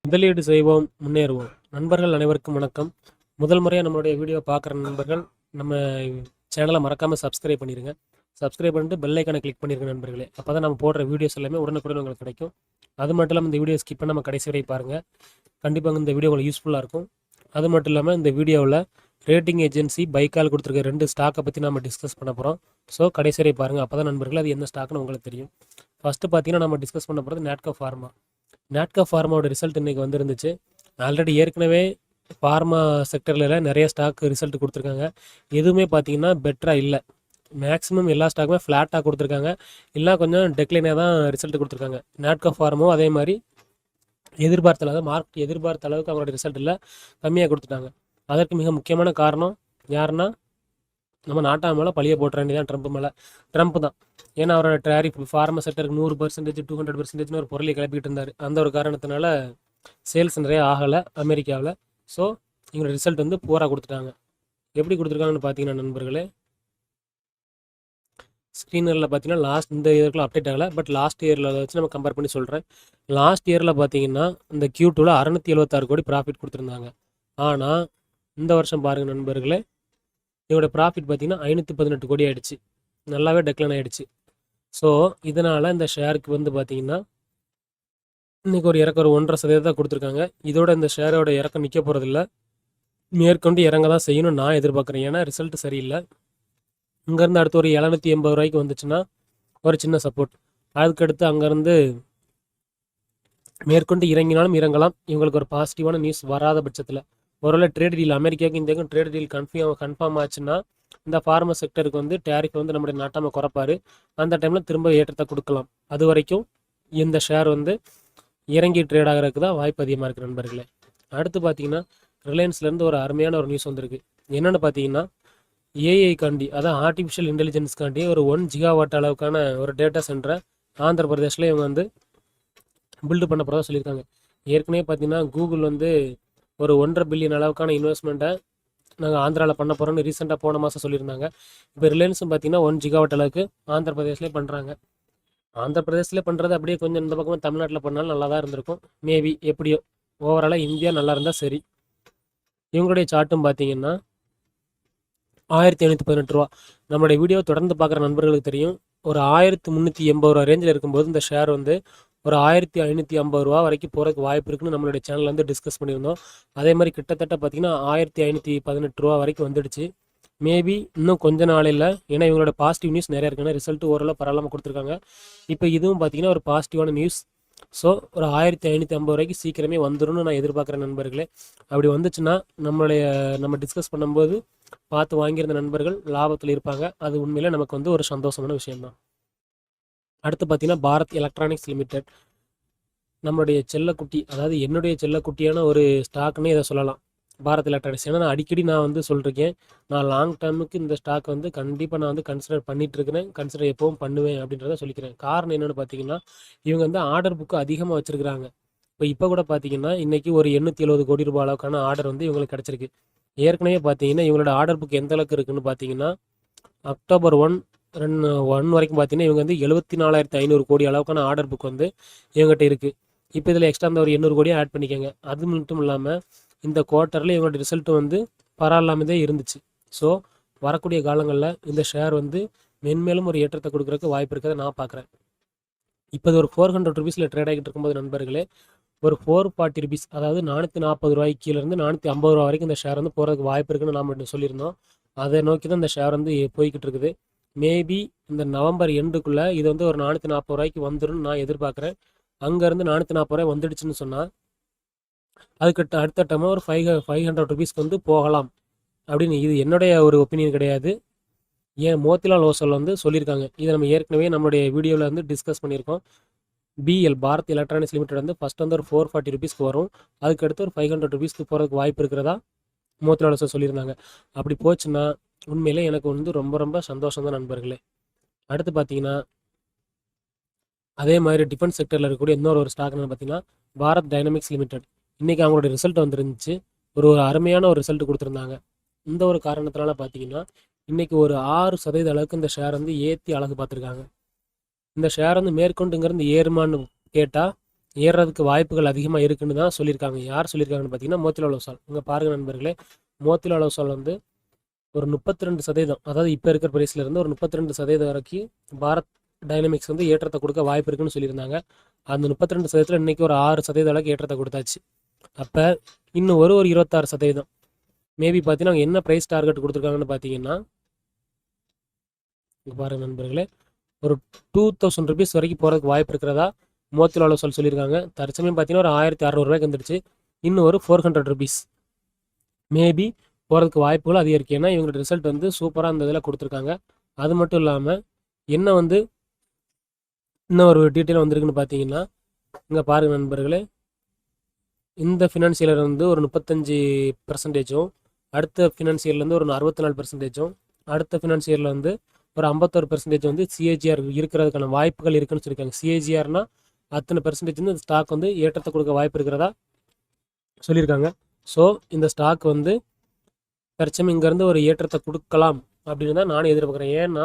முதலீடு செய்வோம், முன்னேறுவோம். நண்பர்கள் அனைவருக்கும் வணக்கம். முதல் முறையாக நம்மளுடைய வீடியோ பார்க்குற நண்பர்கள் நம்ம சேனலை மறக்காமல் சப்ஸ்கிரைப் பண்ணிடுங்க. சப்ஸ்கிரைப் பண்ணிட்டு பெல் ஐக்கானை கிளிக் பண்ணிருங்க நண்பர்களே. அப்போ தான் நம்ம போடுற வீடியோஸ் எல்லாமே உடனுக்குடன் உங்களுக்கு கிடைக்கும். அது மட்டும் இல்லாமல் இந்த வீடியோ ஸ்கிப் பண்ண நம்ம கடைசி வரை பாருங்கள். கண்டிப்பாக இந்த வீடியோ உங்களுக்கு யூஸ்ஃபுல்லாக இருக்கும். அது மட்டும் இல்லாமல் இந்த வீடியோவில் ரேட்டிங் ஏஜென்சி பைக்கால் கொடுத்துருக்க 2 ஸ்டாக்கை பற்றி நம்ம டிஸ்கஸ் பண்ண போகிறோம். ஸோ கடைசி வரை பாருங்கள். அப்போ தான் நண்பர்கள் அது என்ன ஸ்டாக்னு உங்களுக்கு தெரியும். ஃபஸ்ட்டு பார்த்தீங்கன்னா நம்ம டிஸ்கஸ் பண்ண போகிறது நாட்கோ ஃபார்மா. நாட்கோ ஃபார்மாவோட ரிசல்ட் இன்றைக்கி வந்துருந்துச்சு. ஆல்ரெடி ஏற்கனவே ஃபார்மா செக்டரில் நிறைய ஸ்டாக் ரிசல்ட் கொடுத்துருக்காங்க. எதுவுமே பார்த்தீங்கன்னா பெட்டராக இல்லை. மேக்ஸிமம் எல்லா ஸ்டாக்குமே ஃப்ளாட்டாக கொடுத்துருக்காங்க, இல்லை கொஞ்சம் டெக்ளைனாக தான் ரிசல்ட் கொடுத்துருக்காங்க. நாட்கோ ஃபார்மும் அதே மாதிரி எதிர்பார்த்த அளவு மார்க்கெட் எதிர்பார்த்த அளவுக்கு அவங்களோட ரிசல்ட் இல்லை, கம்மியாக கொடுத்துட்டாங்க. அதற்கு மிக முக்கியமான காரணம் யாருன்னா நம்ம நாட்டா மேலே பழிய போட்டுற வேண்டியதான் ட்ரம்ப் தான். ஏன்னா அவரோட டேரிஃப் ஃபார்மா செக்டருக்கு 100%, 200%ன்னு ஒரு பொருளை கிளப்பிட்டு இருந்தார். அந்த ஒரு காரணத்தினால சேல்ஸ் நிறைய ஆகலை அமெரிக்காவில். ஸோ எங்களோட ரிசல்ட் வந்து பூரா கொடுத்துட்டாங்க. எப்படி கொடுத்துருக்காங்கன்னு பார்த்தீங்கன்னா நண்பர்களே, ஸ்க்ரீனரில் பார்த்தீங்கன்னா லாஸ்ட் இந்த இயர்க்குள்ள அப்டேட் ஆகலை, பட் லாஸ்ட் இயரில் வச்சு நம்ம கம்பேர் பண்ணி சொல்கிறேன். லாஸ்ட் இயரில் பார்த்தீங்கன்னா இந்த Q2ல 676 கோடி ப்ராஃபிட் கொடுத்துருந்தாங்க. ஆனால் இந்த வருஷம் பாருங்கள் நண்பர்களே, இதோட ப்ராஃபிட் பார்த்தீங்கன்னா 518 கோடி ஆகிடுச்சு. நல்லாவே டெக்ளைன் ஆகிடுச்சு. ஸோ இதனால் இந்த ஷேருக்கு வந்து பார்த்தீங்கன்னா இன்றைக்கி ஒரு இறக்கம் ஒரு 1.5% கொடுத்துருக்காங்க. இதோட இந்த ஷேரோட இறக்கம் நிற்க போகிறதில்ல, மேற்கொண்டு இறங்க தான் செய்யணும் நான் எதிர்பார்க்குறேன். ஏன்னா ரிசல்ட் சரியில்லை. இங்கேருந்து அடுத்து ஒரு 780 ரூபாய்க்கு வந்துச்சுன்னா ஒரு சின்ன சப்போர்ட். அதுக்கடுத்து அங்கேருந்து மேற்கொண்டு இறங்கினாலும் இறங்கலாம். இவங்களுக்கு ஒரு பாசிட்டிவான நியூஸ் வராத பட்சத்தில் ஒருவேளை ட்ரேட் டீல் அமெரிக்காவுக்கு இந்தியாவுக்கும் ட்ரேட் டீல் கன்ஃபார்ம் ஆச்சுன்னா இந்த ஃபார்மா செக்டருக்கு வந்து டேரிஃப் வந்து நம்முடைய நாட்டாமல் குறைப்பார். அந்த டைமில் திரும்ப ஏற்றத்தை கொடுக்கலாம். அது வரைக்கும் இந்த ஷேர் வந்து இறங்கி ட்ரேட் ஆகிறதுக்கு தான் வாய்ப்பு அதிகமாக இருக்குது நண்பர்களே. அடுத்து பார்த்தீங்கன்னா ரிலையன்ஸ்லேருந்து ஒரு அருமையான ஒரு நியூஸ் வந்திருக்கு. என்னென்னு பார்த்தீங்கன்னா ஏஐ காண்டி, அதான் ஆர்டிஃபிஷியல் இன்டெலிஜென்ஸ் காண்டி ஒரு 1 GW அளவுக்கான ஒரு டேட்டா சென்டரை ஆந்திர பிரதேஷில் இவங்க வந்து பில்டு பண்ண போகிறதா சொல்லியிருக்காங்க. ஏற்கனவே பார்த்தீங்கன்னா கூகுள் வந்து ஒரு 1.5 பில்லியன் அளவுக்கான இன்வெஸ்ட்மெண்ட்டை நாங்கள் ஆந்திராவில் பண்ண போகிறோம்னு ரீசெண்டாக போன மாதம் சொல்லியிருந்தாங்க. இப்போ ரிலையன்ஸும் பார்த்தீங்கன்னா 1 GW அளவுக்கு ஆந்திர பிரதேஷ்லேயே பண்ணுறாங்க. ஆந்திர பிரதேசில் பண்ணுறது அப்படியே கொஞ்சம் இந்த பக்கமாக தமிழ்நாட்டில் பண்ணாலும் நல்லா தான் இருந்திருக்கும். மேபி எப்படியோ ஓவராலாக இந்தியா நல்லா இருந்தால் சரி. இவங்களுடைய சார்ட்டும் பார்த்தீங்கன்னா 1518 ரூபா. நம்மளுடைய வீடியோ தொடர்ந்து பார்க்குற நண்பர்களுக்கு தெரியும், ஒரு 1380 ரூபா ரேஞ்சில் இருக்கும்போது இந்த ஷேர் வந்து ஒரு 1550 ரூபா வரைக்கும் போகிறதுக்கு வாய்ப்பு இருக்குன்னு நம்மளுடைய சேனலில் வந்து டிஸ்கஸ் பண்ணியிருந்தோம். அதே மாதிரி கிட்டத்தட்ட பார்த்தீங்கன்னா 1518 ரூபா வரைக்கும் வந்துடுச்சு. மேபி இன்னும் கொஞ்ச நாளில், ஏன்னா இவங்களோட பாசிட்டிவ் நியூஸ் நிறையா இருக்குன்னா ரிசல்ட் ஓரளவு பரவாயில்லாமல் கொடுத்துருக்காங்க. இப்போ இதுவும் பார்த்தீங்கன்னா ஒரு பாசிட்டிவான நியூஸ். ஸோ ஒரு 1550 ரூபாய்க்கு சீக்கிரமே வந்துடும்னு நான் எதிர்பார்க்குறேன் நண்பர்களே. அப்படி வந்துச்சுன்னா நம்ம டிஸ்கஸ் பண்ணும்போது பார்த்து வாங்கியிருந்த நண்பர்கள் லாபத்தில் இருப்பாங்க. அது உண்மையிலே நமக்கு வந்து ஒரு சந்தோஷமான விஷயம்தான். அடுத்து பார்த்தீங்கன்னா பாரத் எலக்ட்ரானிக்ஸ் லிமிடெட், நம்மளுடைய செல்லக்குட்டி, அதாவது என்னுடைய செல்லக்குட்டியான ஒரு ஸ்டாக்னே இதை சொல்லலாம், பாரத் எலக்ட்ரானிக்ஸ். ஏன்னா நான் அடிக்கடி வந்து சொல்லியிருக்கேன், நான் லாங் டேர்முக்கு இந்த ஸ்டாக் வந்து கண்டிப்பாக நான் வந்து கன்சிடர் பண்ணிட்டு இருக்கிறேன், கன்சிடர் எப்பவும் பண்ணுவேன் அப்படின்றத சொல்லிக்கிறேன். காரணம் என்னென்னு பார்த்தீங்கன்னா இவங்க வந்து ஆர்டர் புக்கு அதிகமாக வச்சுருக்கிறாங்க. இப்போ கூட பார்த்தீங்கன்னா இன்றைக்கி ஒரு 870 கோடி ரூபாய் அளவுக்கான ஆர்டர் வந்து இவங்களுக்கு கிடச்சிருக்கு. ஏற்கனவே பார்த்தீங்கன்னா இவங்களோட ஆர்டர் புக் எந்த அளவுக்கு இருக்குன்னு பார்த்தீங்கன்னா அக்டோபர் 1 வரைக்கும் பார்த்தீங்கன்னா இவங்க வந்து 74,500 கோடி அளவுக்கான ஆர்டர் புக் வந்து இவங்ககிட்ட இருக்குது. இப்போ இதில் எக்ஸ்ட்ரா அந்த ஒரு 800 கோடியும் ஆட் பண்ணிக்கோங்க. அது மட்டும் இல்லாமல் இந்த குவார்ட்டரில் இவங்களோட ரிசல்ட் வந்து பரவாயில்லாமல் தான் இருந்துச்சு. ஸோ வரக்கூடிய காலங்களில் இந்த ஷேர் வந்து மென்மேலும் ஒரு ஏற்றத்தை கொடுக்குறதுக்கு வாய்ப்பு இருக்கிறத நான் பார்க்குறேன். இப்போ இது ஒரு 400 ரூபீஸில் ட்ரேட் ஆகிட்டு இருக்கும்போது நண்பர்களே, ஒரு 440 ரூபீஸ், அதாவது 440 ரூபாய்க்கு கீழேருந்து 450 ரூபா வரைக்கும் இந்த ஷேர் வந்து போகிறதுக்கு வாய்ப்பு இருக்குன்னு நாம் சொல்லியிருந்தோம். அதை நோக்கி தான் இந்த ஷேர் வந்து போய்கிட்டு இருக்குது. மேபி இந்த நவம்பர் எண்டுக்குள்ளே இது வந்து ஒரு 440 ரூபாய்க்கு வந்துடும் நான் எதிர்பார்க்குறேன். அங்கேருந்து 440 ரூபாய் வந்துடுச்சுன்னு சொன்னால் அதுக்கு அடுத்த டைமாக ஒரு 500 ரூபீஸ்க்கு வந்து போகலாம் அப்படின்னு. இது என்னுடைய ஒரு ஒப்பீனியன் கிடையாது, ஏன் மோத்திலால் ஓசல் வந்து சொல்லியிருக்காங்க. இதை நம்ம ஏற்கனவே நம்மளுடைய வீடியோவில் வந்து டிஸ்கஸ் பண்ணியிருக்கோம். பிஎல் பாரத் எலக்ட்ரானிக்ஸ் லிமிடெட் வந்து ஃபஸ்ட் வந்து ஒரு 440 ரூபீஸ்க்கு வரும், அதுக்கடுத்து ஒரு 500 ரூபீஸ்க்கு போகிறதுக்கு வாய்ப்பு இருக்கிறதா மோத்திலால் ஓசல் சொல்லியிருந்தாங்க. அப்படி போச்சுன்னா உண்மையிலே எனக்கு வந்து ரொம்ப ரொம்ப சந்தோஷம் தான் நண்பர்களே. அடுத்து பார்த்தீங்கன்னா அதே மாதிரி டிஃபென்ஸ் செக்டரில் இருக்கக்கூடிய இன்னொரு ஸ்டாக் என்னென்னு பார்த்தீங்கன்னா பாரத் டைனமிக்ஸ் லிமிடெட். இன்றைக்கி அவங்களோட ரிசல்ட் வந்துருந்துச்சு. ஒரு அருமையான ஒரு ரிசல்ட் கொடுத்துருந்தாங்க. இந்த ஒரு காரணத்தினால பார்த்தீங்கன்னா இன்றைக்கி ஒரு 6% அளவுக்கு இந்த ஷேர் வந்து ஏற்றி அழகு பார்த்துருக்காங்க. இந்த ஷேர் வந்து மேற்கொண்டு இங்கேருந்து ஏறுமான்னு கேட்டால் ஏறுறதுக்கு வாய்ப்புகள் அதிகமாக இருக்குன்னு தான் சொல்லியிருக்காங்க. யார் சொல்லியிருக்காங்கன்னு பார்த்தீங்கன்னா மோத்திலால் ஒசால். இங்கே பாருங்கள் நண்பர்களே, மோத்திலால் ஒசால் வந்து ஒரு 32%, அதாவது இப்போ இருக்கிற ப்ரைஸில் இருந்து ஒரு 32% வரைக்கும் பாரத் டைனமிக்ஸ் வந்து ஏற்றத்தை கொடுக்க வாய்ப்பு இருக்குன்னு சொல்லியிருந்தாங்க. அந்த 32%த்தில் இன்றைக்கி ஒரு 6% அளவுக்கு ஏற்றத்தை கொடுத்தாச்சு. அப்போ இன்னும் ஒரு 26% மேபி பார்த்தீங்கன்னா அவங்க என்ன ப்ரைஸ் டார்கெட் கொடுத்துருக்காங்கன்னு பார்த்தீங்கன்னா, இங்கே பாருங்கள் நண்பர்களே, ஒரு 2000 ருபீஸ் வரைக்கும் போகிறதுக்கு வாய்ப்பு இருக்கிறதா மோத்திலால் ஒசால் சொல்லியிருக்காங்க. தற்சமயம் பார்த்தீங்கன்னா ஒரு 1600 வந்துடுச்சு. இன்னும் ஒரு 400 ருபீஸ் மேபி போகிறதுக்கு வாய்ப்புகள் அதிகரிக்கும். ஏன்னா இவங்களோட ரிசல்ட் வந்து சூப்பராக அந்த இதில் கொடுத்துருக்காங்க. அது மட்டும் இல்லாமல் என்ன வந்து இன்னும் ஒரு டீட்டெயில் வந்திருக்குன்னு பார்த்தீங்கன்னா, இங்கே பாருங்கள் நண்பர்களே, இந்த ஃபினான்சியலில் வந்து ஒரு 35%, அடுத்த ஃபினான்சியர்லேருந்து ஒரு 64%, அடுத்த ஃபினான்சியரில் வந்து ஒரு 51% வந்து சிஏஜிஆர் இருக்கிறதுக்கான வாய்ப்புகள் இருக்குன்னு சொல்லியிருக்காங்க. சிஏஜிஆர்னா அத்தனை பெர்சன்டேஜ் வந்து ஸ்டாக் வந்து ஏற்றத்தை கொடுக்க வாய்ப்பு இருக்கிறதா சொல்லியிருக்காங்க. ஸோ இந்த ஸ்டாக் வந்து தற்சமயம் இங்கேருந்து ஒரு ஏற்றத்தை கொடுக்கலாம் அப்படின்னு தான் நானும் எதிர்பார்க்குறேன். ஏன்னா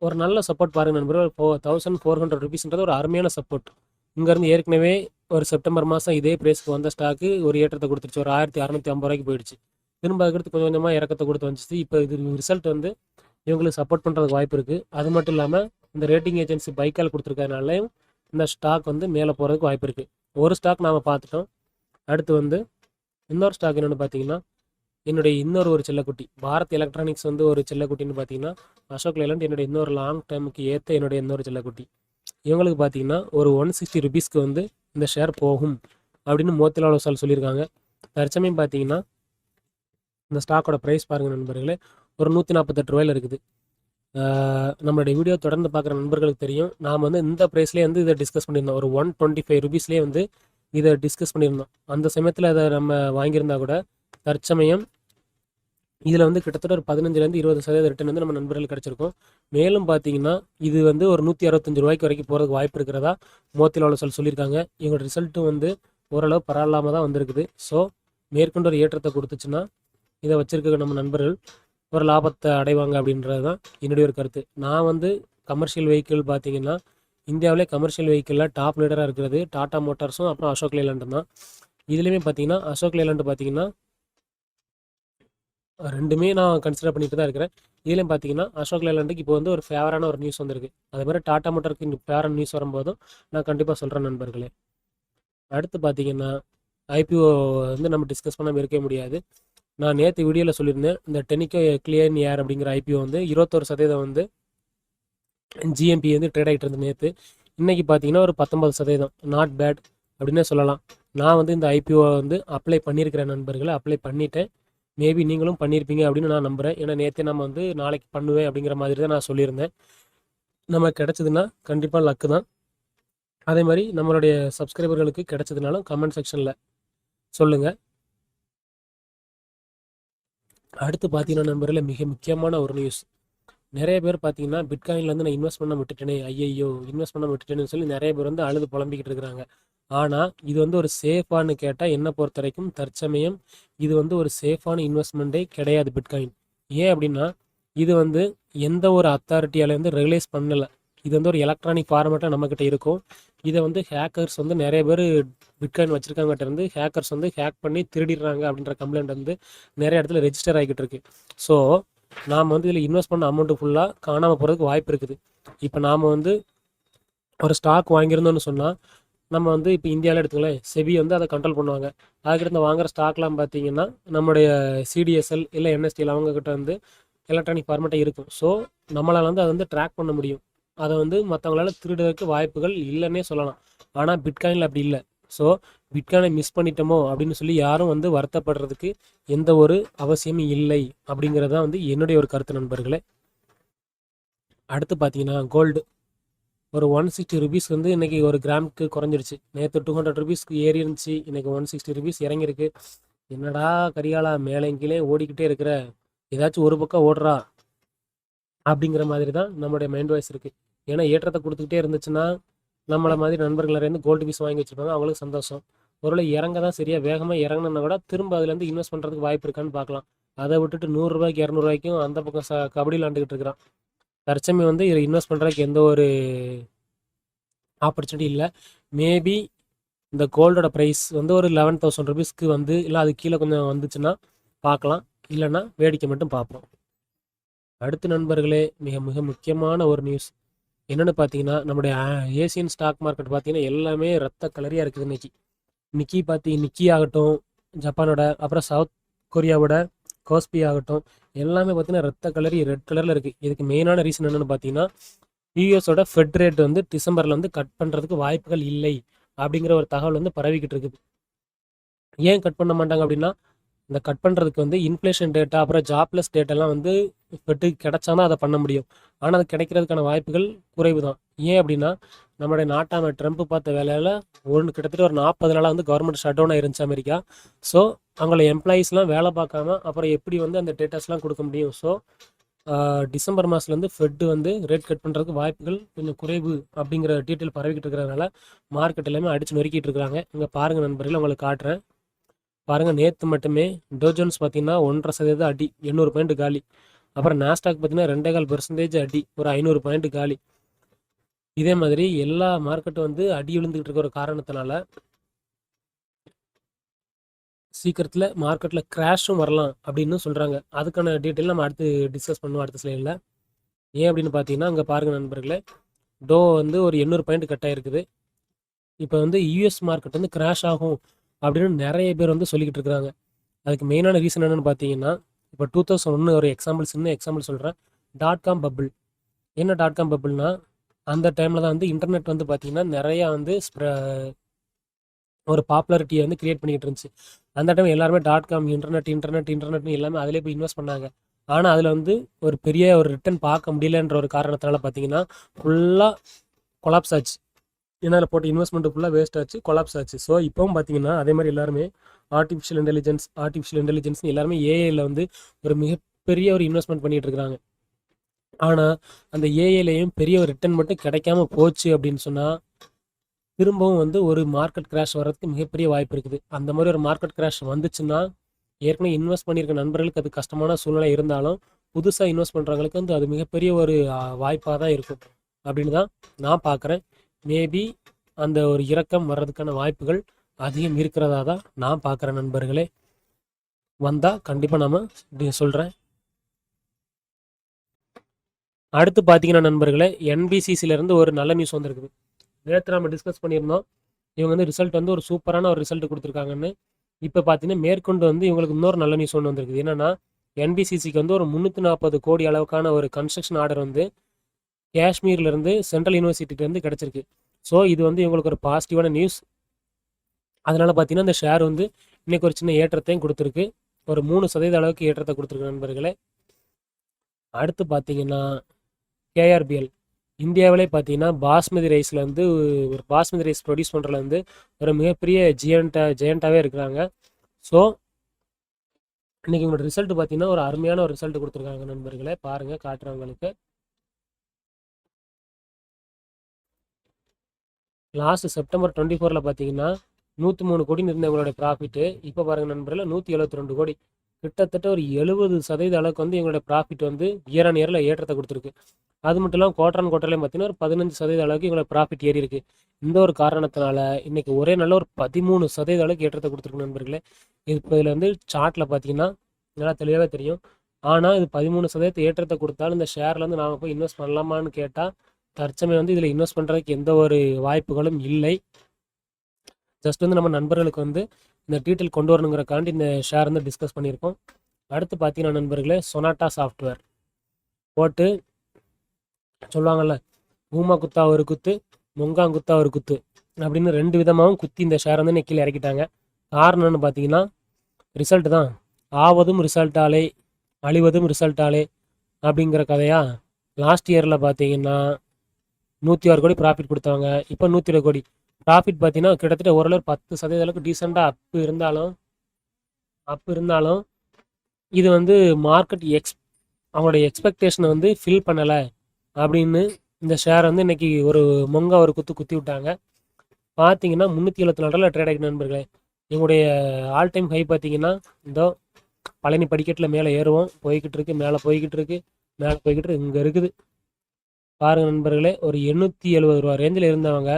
ஒரு நல்ல சப்போர்ட் பாருங்கள் நண்பர்கள், 1400 ருபீஸ்ன்றது ஒரு அருமையான சப்போர்ட். இங்கேருந்து ஏற்கனவே ஒரு செப்டம்பர் மாதம் இதே ப்ரைஸ்க்கு வந்த ஸ்டாக்கு ஒரு ஏற்றத்தை கொடுத்துருச்சு, ஒரு 1650 ரூபாய்க்கு போயிடுச்சு. திரும்ப அதுக்கடுத்து கொஞ்சம் கொஞ்சமாக இறக்கத்தை கொடுத்து வந்துச்சு. இப்போ இது ரிசல்ட் வந்து இவங்களுக்கு சப்போர்ட் பண்ணுறதுக்கு வாய்ப்பு இருக்குது. அது மட்டும் இல்லாமல் இந்த ரேட்டிங் ஏஜென்சி பைக்கால் கொடுத்துருக்கறனாலையும் இந்த ஸ்டாக் வந்து மேலே போகிறதுக்கு வாய்ப்பு இருக்குது. ஒரு ஸ்டாக் நாம் பார்த்துட்டோம். அடுத்து வந்து இன்னொரு ஸ்டாக் என்னென்னு பார்த்தீங்கன்னா, என்னுடைய இன்னொரு ஒரு செல்லக்குட்டி பாரத் எலக்ட்ரானிக்ஸ் வந்து ஒரு செல்லக்குட்டின்னு பார்த்தீங்கன்னா, அசோக் லேலண்ட் என்னுடைய இன்னொரு லாங் டைமுக்கு ஏற்ற என்னுடைய இன்னொரு செல்லக்குட்டி. இவங்களுக்கு பார்த்தீங்கன்னா ஒரு 160 ருபீஸ்க்கு வந்து இந்த ஷேர் போகும் அப்படின்னு மோத்திலால் ஒசால் சொல்லியிருக்காங்க. தற்சமயம் பார்த்தீங்கன்னா இந்த ஸ்டாக்கோட ப்ரைஸ் பாருங்கள் நண்பர்களே, ஒரு 148 ரூபாயில் இருக்குது. நம்மளுடைய வீடியோ தொடர்ந்து பார்க்குற நண்பர்களுக்கு தெரியும், நாம் வந்து இந்த ப்ரைஸ்லேயே வந்து இதை டிஸ்கஸ் பண்ணியிருந்தோம். ஒரு 125 ருபீஸ்லேயே வந்து இதை டிஸ்கஸ் பண்ணியிருந்தோம். அந்த சமயத்தில் அதை நம்ம வாங்கியிருந்தா கூட தற்சமயம் இதில் வந்து கிட்டத்தட்ட ஒரு 15-20% ரிட்டர்ன் வந்து நம்ம நண்பர்களுக்கு கிடச்சிருக்கும். மேலும் பார்த்தீங்கன்னா இது வந்து ஒரு 165 ரூபாய்க்கு வரைக்கும் போகிறதுக்கு வாய்ப்பு இருக்கிறதா மோத்திலால் ஒசால் சொல்லியிருக்காங்க. எங்களோட ரிசல்ட்டும் வந்து ஓரளவு பரவாயில்லாமல் தான் வந்திருக்குது. ஸோ மேற்கொண்டு ஒரு ஏற்றத்தை கொடுத்துச்சுன்னா இதை வச்சுருக்க நம்ம நண்பர்கள் ஒரு லாபத்தை அடைவாங்க அப்படின்றது தான் என்னுடைய ஒரு கருத்து. நான் வந்து கமர்ஷியல் வெஹிக்கிள் பார்த்தீங்கன்னா இந்தியாவிலே கமர்ஷியல் வெஹிக்கிளில் டாப் லீடராக இருக்கிறது டாடா மோட்டார்ஸும் அப்புறம் அசோக் லேலண்டும் தான். இதுலேயுமே பார்த்தீங்கன்னா அசோக் லேலண்ட் பார்த்தீங்கன்னா ரெண்டுமே நான் கன்சிடர் பண்ணிட்டு தான் இருக்கிறேன். இதுலேயும் பார்த்தீங்கன்னா அசோக் லேலண்டுக்கு இப்போ வந்து ஒரு ஃபேவரான ஒரு நியூஸ் வந்திருக்கு. அதே மாதிரி டாடா மோட்டாருக்கு இந்த ஃபேவரான நியூஸ் வரும்போதும் நான் கண்டிப்பாக சொல்கிறேன் நண்பர்களே. அடுத்து பார்த்தீங்கன்னா ஐபிஓ வந்து நம்ம டிஸ்கஸ் பண்ணாமல் இருக்கவே முடியாது. நான் நேற்று வீடியோவில் சொல்லியிருந்தேன், இந்த டெனிக்கோ கிளியன் ஏர் அப்படிங்கிற ஐபிஓ வந்து 21% வந்து ஜிஎம்பி வந்து ட்ரேட் ஆகிட்டு இருந்தது நேற்று. இன்றைக்கி பார்த்தீங்கன்னா ஒரு 19%, நாட் பேட் அப்படின்னே சொல்லலாம். நான் வந்து இந்த ஐபிஓ வந்து அப்ளை பண்ணியிருக்கிறேன் நண்பர்களை, அப்ளை பண்ணிட்டேன். மேபி நீங்களும் பண்ணியிருப்பீங்க அப்படின்னு நான் நம்புகிறேன். ஏன்னா நேற்றே நம்ம வந்து நாளைக்கு பண்ணுவேன் அப்படிங்கிற மாதிரி தான் நான் சொல்லியிருந்தேன். நம்ம கிடச்சதுன்னா கண்டிப்பாக லக்கு தான். அதே மாதிரி நம்மளுடைய சப்ஸ்கிரைபர்களுக்கு கிடச்சதுனாலும் கமெண்ட் செக்ஷனில் சொல்லுங்கள். அடுத்து பார்த்தீங்கன்னா நண்பர்களே, மிக முக்கியமான ஒரு நியூஸ். நிறைய பேர் பார்த்தீங்கன்னா பிட்காயினில் வந்து நான் இன்வெஸ்ட் பண்ண விட்டுட்டேனே, ஐயையோ இன்வெஸ்ட் பண்ண விட்டுட்டேன்னு சொல்லி நிறைய பேர் வந்து அழுது புலம்பிக்கிட்டு இருக்கிறாங்க. ஆனால் இது வந்து ஒரு சேஃபானு கேட்டால் என்னை பொறுத்த வரைக்கும் தற்சமயம் இது வந்து ஒரு சேஃபான இன்வெஸ்ட்மெண்ட்டே கிடையாது பிட்காயின். ஏன் அப்படின்னா இது வந்து எந்த ஒரு அத்தாரிட்டியால் வந்து ரெகுலைஸ் பண்ணலை. இது வந்து ஒரு எலக்ட்ரானிக் ஃபார்மேட்டாக நம்மக்கிட்ட இருக்கும். இதை வந்து ஹேக்கர்ஸ் வந்து நிறைய பேர் பிட்காயின் வச்சுருக்காங்கிட்ட இருந்து ஹேக்கர்ஸ் வந்து ஹேக் பண்ணி திருடிடுறாங்க அப்படின்ற கம்ப்ளைண்ட் வந்து நிறைய இடத்துல ரெஜிஸ்டர் ஆகிக்கிட்டு இருக்கு. ஸோ நாம் வந்து இதில் இன்வெஸ்ட் பண்ண அமௌண்ட்டு ஃபுல்லாக காணாமல் போகிறதுக்கு வாய்ப்பு இருக்குது. இப்போ நாம் வந்து ஒரு ஸ்டாக் வாங்கியிருந்தோன்னு சொன்னால் நம்ம வந்து இப்போ இந்தியாவில் எடுத்துக்கலாம், செபி வந்து அதை கண்ட்ரோல் பண்ணுவாங்க. அதுக்கிட்ட வாங்குகிற ஸ்டாக்லாம் பார்த்தீங்கன்னா நம்முடைய சிடிஎஸ்எல் இல்லை என்எஸ்டிஎல் அவங்கக்கிட்ட வந்து எலக்ட்ரானிக் ஃபார்மேட்டாக இருக்கும். ஸோ நம்மளால் வந்து அதை வந்து ட்ராக் பண்ண முடியும். அதை வந்து மற்றவங்களால திருடுறதுக்கு வாய்ப்புகள் இல்லைன்னே சொல்லலாம். ஆனால் பிட்காயினில் அப்படி இல்லை. ஸோ பிட்காயினை மிஸ் பண்ணிட்டோமோ அப்படின்னு சொல்லி யாரும் வந்து வருத்தப்படுறதுக்கு எந்த ஒரு அவசியமும் இல்லை அப்படிங்கிறது தான் வந்து என்னுடைய ஒரு கருத்து நண்பர்களே. அடுத்து பார்த்தீங்கன்னா கோல்டு ஒரு 160 ருபீஸ் வந்து இன்றைக்கி ஒரு கிராமுக்கு குறைஞ்சிருச்சு. நேற்று 200 ருபீஸ்க்கு ஏறி இருந்துச்சு, இன்றைக்கி 160 ருபீஸ் இறங்கியிருக்கு. என்னடா கரியாலா மேலே கீழே ஓடிக்கிட்டே இருக்கிற, ஏதாச்சும் ஒரு பக்கம் ஓடுறா அப்படிங்கிற மாதிரி தான் நம்மளுடைய மைண்ட் வாய்ஸ் இருக்குது. ஏன்னா ஏற்றத்தை கொடுத்துக்கிட்டே இருந்துச்சுன்னா நம்மளை மாதிரி நண்பர்கள் நிறைய கோல்டு பீஸ் வாங்கி வச்சுருப்பாங்க, அவங்களுக்கு சந்தோஷம். ஒருவேளை இறங்க தான் சரியாக வேகமாக இறங்கினா கூட திரும்ப அதுலேருந்து இன்வெஸ்ட் பண்ணுறதுக்கு வாய்ப்பு இருக்கான்னு பார்க்கலாம். அதை விட்டுட்டு 100 ரூபாய்க்கு 200 ரூபாய்க்கும் அந்த பக்கம் கபடி விளாண்டுக்கிட்டு இருக்கிறான். தற்சமயம் வந்து இதில் இன்வெஸ்ட் பண்ணுறதுக்கு எந்த ஒரு ஆப்பர்ச்சுனிட்டி இல்லை. மேபி இந்த கோல்டோட ப்ரைஸ் வந்து ஒரு 11,000 ருபீஸ்க்கு வந்து இல்லை அது கீழே கொஞ்சம் வந்துச்சுன்னா பார்க்கலாம், இல்லைன்னா வேடிக்கை மட்டும் பார்ப்போம். அடுத்த நண்பர்களே, மிக மிக முக்கியமான ஒரு நியூஸ் என்னென்னு பார்த்தீங்கன்னா, நம்முடைய ஏசியன் ஸ்டாக் மார்க்கெட் பார்த்தீங்கன்னா எல்லாமே ரத்த கலரியாக இருக்குது இன்னைக்கு. நிக்கி ஆகட்டும் ஜப்பானோட, அப்புறம் சவுத் கொரியாவோட கோஸ்பி ஆகட்டும், எல்லாமே பார்த்தீங்கன்னா ரத்த கலரி ரெட் கலரில் இருக்குது. இதுக்கு மெயினான ரீசன் என்னென்னு பார்த்தீங்கன்னா, யூஎஸோட ஃபெட் ரேட் வந்து டிசம்பரில் வந்து கட் பண்ணுறதுக்கு வாய்ப்புகள் இல்லை அப்படிங்கிற ஒரு தகவல் வந்து பரவிக்கிட்டு இருக்குது. ஏன் கட் பண்ண மாட்டாங்க அப்படின்னா, இந்த கட் பண்ணுறதுக்கு வந்து இன்ஃப்ளேஷன் டேட்டா, அப்புறம் ஜாப்லெஸ் டேட்டாலாம் வந்து ஃபெட்டுக்கு கிடைச்சாதான் அதை பண்ண முடியும். ஆனால் அது கிடைக்கிறதுக்கான வாய்ப்புகள் குறைவு தான். ஏன் அப்படின்னா, நம்மளுடைய நாட்டாம ட்ரம்ப் பார்த்த வேலையில் கிட்டத்தட்ட ஒரு 40 நாளாக வந்து கவர்மெண்ட் ஷட் டவுன் ஆயிருந்துச்சு அமெரிக்கா. ஸோ அவங்கள எம்ப்ளாயீஸ்லாம் வேலை பார்க்காம அப்புறம் எப்படி வந்து அந்த டேட்டாஸ்லாம் கொடுக்க முடியும்? ஸோ டிசம்பர் மாதத்துலேருந்து ஃபெட்டு வந்து ரேட் கட் பண்ணுறதுக்கு வாய்ப்புகள் கொஞ்சம் குறைவு அப்படிங்கிற டீட்டெயில் பரவிக்கிட்டு இருக்கிறதுனால மார்க்கெட் எல்லாமே அடித்து நொறுக்கிட்டு இருக்கிறாங்க. இங்கே பாருங்கள் நண்பர்கள், உங்களுக்கு காட்டுறேன் பாருங்கள். நேற்று மட்டுமே டோஜோன்ஸ் பார்த்தீங்கன்னா 1.5% அடி, 800 பாயிண்ட் காலி. அப்புறம் நாஸ்டாக் பார்த்தீங்கன்னா 2.25% அடி, ஒரு 500 பாயிண்ட் காலி. இதே மாதிரி எல்லா மார்க்கெட்டும் வந்து அடி விழுந்துக்கிட்டு இருக்கிற காரணத்தினால சீக்கிரத்தில் மார்க்கெட்டில் கிராஷும் வரலாம் அப்படின்னு சொல்கிறாங்க. அதுக்கான டீட்டெயில் நம்ம அடுத்து டிஸ்கஸ் பண்ணுவோம் அடுத்த ஸ்லைடில். ஏன் அப்படின்னு பார்த்தீங்கன்னா, அங்கே பாருங்கள் நண்பர்களே, டோ வந்து ஒரு 800 பாயிண்ட் கட் ஆகிருக்குது. இப்போ வந்து யூஎஸ் மார்க்கெட் வந்து கிராஷ் ஆகும் அப்படின்னு நிறைய பேர் வந்து சொல்லிக்கிட்டு இருக்கிறாங்க. அதுக்கு மெயினான ரீசன் என்னென்னு பார்த்தீங்கன்னா, இப்போ 2001 ஒரு சின்ன எக்ஸாம்பிள் சொல்கிறேன். .com bubble. என்ன .com பபிள்னா, அந்த டைமில் தான் வந்து இன்டர்நெட் வந்து பார்த்தீங்கன்னா நிறையா வந்து ஒரு பாப்புலாரிட்டியை வந்து கிரியேட் பண்ணிக்கிட்டு இருந்துச்சு. அந்த டைம் எல்லாருமே .com இன்டர்நெட்னு எல்லாமே அதிலே போய் இன்வெஸ்ட் பண்ணாங்க. ஆனால் அதில் வந்து ஒரு பெரிய ஒரு ரிட்டர்ன் பார்க்க முடியலன்ற ஒரு காரணத்தினால பார்த்தீங்கன்னா ஃபுல்லாக கொலாப்ஸ் ஆச்சு. ஏன்னா அதில் போட்ட இன்வெஸ்ட்மெண்ட் ஃபுல்லாக வேஸ்ட் ஆச்சு, கொலாப்ஸ் ஆச்சு. ஸோ இப்போவும் பார்த்தீங்கன்னா அதே மாதிரி எல்லாருமே ஆர்டிஃபிஷியல் இன்டெலிஜென்ஸ்னு எல்லாருமே ஏஐயில் வந்து ஒரு மிகப்பெரிய ஒரு இன்வெஸ்ட்மெண்ட் பண்ணிகிட்டு இருக்கிறாங்க. ஆனால் அந்த ஏஐலையும் பெரிய ஒரு ரிட்டர்ன் மட்டும் கிடைக்காம போச்சு அப்படின்னு சொன்னால் திரும்பவும் வந்து ஒரு மார்க்கெட் கிராஷ் வர்றதுக்கு மிகப்பெரிய வாய்ப்பு இருக்குது. அந்த மாதிரி ஒரு மார்க்கெட் கிராஷ் வந்துச்சுன்னா ஏற்கனவே இன்வெஸ்ட் பண்ணியிருக்க நண்பர்களுக்கு அது கஷ்டமான சூழ்நிலை இருந்தாலும் புதுசாக இன்வெஸ்ட் பண்ணுறவங்களுக்கு வந்து அது மிகப்பெரிய ஒரு வாய்ப்பாக தான் இருக்கும் அப்படின்னு தான் நான் பார்க்குறேன். மேபி அந்த ஒரு இறக்கம் வர்றதுக்கான வாய்ப்புகள் அதிகம் இருக்கிறதா தான் நான் பார்க்குறேன் நண்பர்களே. வந்தால் கண்டிப்பாக நம்ம சொல்கிறேன். அடுத்து பார்த்தீங்கன்னா நண்பர்களே, என்பிசிசிலேருந்து ஒரு நல்ல நியூஸ் வந்திருக்குது. நேற்று நம்ம டிஸ்கஸ் பண்ணியிருந்தோம், இவங்க வந்து ரிசல்ட் வந்து ஒரு சூப்பரான ஒரு ரிசல்ட் கொடுத்துருக்காங்கன்னு. இப்போ பார்த்தீங்கன்னா மேற்கொண்டு வந்து இவங்களுக்கு இன்னொரு நல்ல நியூஸ் ஒன்று வந்திருக்குது. என்னென்னா, என்பிசிசிக்கு வந்து ஒரு 340 கோடி அளவுக்கான ஒரு கன்ஸ்ட்ரக்ஷன் ஆர்டர் வந்து காஷ்மீர்லேருந்து சென்ட்ரல் யூனிவர்சிட்டிலேருந்து கிடச்சிருக்கு. ஸோ இது வந்து இவங்களுக்கு ஒரு பாசிட்டிவான நியூஸ். அதனால் பார்த்தீங்கன்னா இந்த ஷேர் வந்து இன்றைக்கி ஒரு சின்ன ஏற்றத்தையும் கொடுத்துருக்கு. ஒரு 3% அளவுக்கு ஏற்றத்தை கொடுத்துருக்கு நண்பர்களே. அடுத்து பார்த்தீங்கன்னா கேஆர்பிஎல் இந்தியாவிலே பார்த்தீங்கன்னா பாஸ்மதி ரைஸில் வந்து ஒரு பாஸ்மதி ரைஸ் ப்ரொடியூஸ் பண்ணுறதுல வந்து ஒரு மிகப்பெரிய ஜெயண்ட்டாகவே இருக்கிறாங்க. ஸோ இன்றைக்கி உங்களோட ரிசல்ட் பார்த்தீங்கன்னா ஒரு அருமையான ஒரு ரிசல்ட் கொடுத்துருக்காங்க நண்பர்களே. பாருங்கள், காட்டுறவங்களுக்கு லாஸ்ட் செப்டம்பர் 24 பார்த்தீங்கன்னா 103 கோடி இருந்தவங்களோட ப்ராஃபிட்டு இப்போ பாருங்கள் நண்பர்களே 172 கோடி. கிட்டத்தட்ட ஒரு 70% அளவுக்கு வந்து எங்களோட ப்ராஃபிட் வந்து இயர் ஆன் இயரில் ஏற்றத்தை கொடுத்துருக்கு. அது மட்டும் இல்லாமல் குவார்டர்லையும் பார்த்தீங்கன்னா ஒரு 15% அளவுக்கு எங்களோட ப்ராஃபிட் ஏறி இருக்குது. இந்த ஒரு காரணத்தினால இன்றைக்கி ஒரே நல்ல ஒரு 13% அளவுக்கு ஏற்றத்தை கொடுத்துருக்கு நண்பர்களே. இப்போ இதில் வந்து சார்ட்டில் பார்த்தீங்கன்னா நல்லா தெளிவாகவே தெரியும். ஆனால் இது 13% ஏற்றத்தை கொடுத்தாலும் இந்த ஷேரில் வந்து நாம் போய் இன்வெஸ்ட் பண்ணலாமான்னு கேட்டால் தற்சமயம் வந்து இதில் இன்வெஸ்ட் பண்ணுறதுக்கு எந்த ஒரு வாய்ப்புகளும் இல்லை. ஜஸ்ட் வந்து நம்ம நண்பர்களுக்கு வந்து இந்த டீட்டெயில் கொண்டு வரணுங்கிறக்காண்டி இந்த ஷேர் வந்து டிஸ்கஸ் பண்ணியிருக்கோம். அடுத்து பார்த்தீங்கன்னா நண்பர்களே, சொனாட்டா சாஃப்ட்வேர் போட்டு சொல்லுவாங்கள்ல, ஊமா குத்தா ஒரு குத்து, மொங்காங்குத்தா ஒரு குத்து அப்படின்னு 2 விதமாகவும் குத்தி இந்த ஷேர் வந்து கீழே இறக்கிட்டாங்க. காரணம்னு பார்த்தீங்கன்னா ரிசல்ட் தான். ஆவதும் ரிசல்ட்டாலே அழிவதும் ரிசல்ட்டாலே அப்படிங்கிற கதையா. லாஸ்ட் இயரில் பார்த்தீங்கன்னா 106 கோடி ப்ராஃபிட் கொடுத்தாங்க. இப்போ 120 கோடி ப்ராஃபிட் பார்த்தீங்கன்னா கிட்டத்தட்ட ஓரளவு 10% அளவுக்கு டீசெண்டாக அப் இருந்தாலும் இது வந்து மார்க்கெட் அவங்களுடைய எக்ஸ்பெக்டேஷனை வந்து ஃபில் பண்ணலை அப்படின்னு இந்த ஷேர் வந்து இன்றைக்கி ஒரு ஒரு குத்தி விட்டாங்க. பார்த்தீங்கன்னா 374 ட்ரேட் ஆகிட்டு நண்பர்களே. எங்களுடைய ஆல் டைம் ஹை பார்த்தீங்கன்னா இந்த பழனி படிக்கட்டில் மேலே ஏறுவோம், போய்கிட்டு இருக்கு, மேலே போய்கிட்டு இருக்கு, இங்கே இருக்குது. பாருங்கள் நண்பர்களே, ஒரு 870 ரூபா ரேஞ்சில் இருந்தவங்க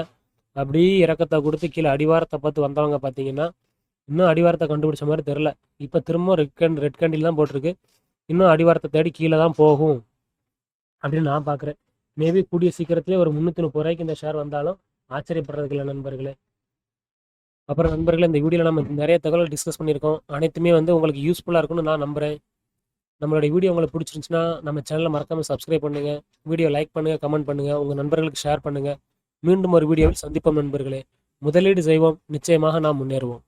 அப்படியே இறக்கத்தை கொடுத்து கீழே அடிவாரத்தை பார்த்து வந்தவங்க பார்த்தீங்கன்னா, இன்னும் அடிவாரத்தை கண்டுபிடிச்ச மாதிரி தெரில. இப்போ திரும்ப ரெட் கேண்டில் தான் போட்டிருக்கு. இன்னும் அடிவாரத்தை தேடி கீழே தான் போகும் அப்படின்னு நான் பார்க்குறேன். மேபி கூடிய சீக்கிரத்திலே ஒரு 330 ரூபாய்க்கு இந்த ஷேர் வந்தாலும் ஆச்சரியப்படுறதுக்கு இல்லை நண்பர்களே. அப்புறம் நண்பர்களே, இந்த வீடியோவில் நம்ம நிறைய தகவல் டிஸ்கஸ் பண்ணியிருக்கோம். அனைத்துமே வந்து உங்களுக்கு யூஸ்ஃபுல்லாக இருக்கும்னு நான் நம்புகிறேன். நம்மளுடைய வீடியோ உங்களுக்கு பிடிச்சிருந்துச்சுன்னா நம்ம சேனலை மறக்காமல் சப்ஸ்கிரைப் பண்ணுங்கள். வீடியோ லைக் பண்ணுங்கள், கமெண்ட் பண்ணுங்கள், உங்கள் நண்பர்களுக்கு ஷேர் பண்ணுங்கள். மீண்டும் ஒரு வீடியோவில் சந்திப்போம் நண்பர்களே. முதலீடு செய்வோம், நிச்சயமாக நாம் முன்னேறுவோம்.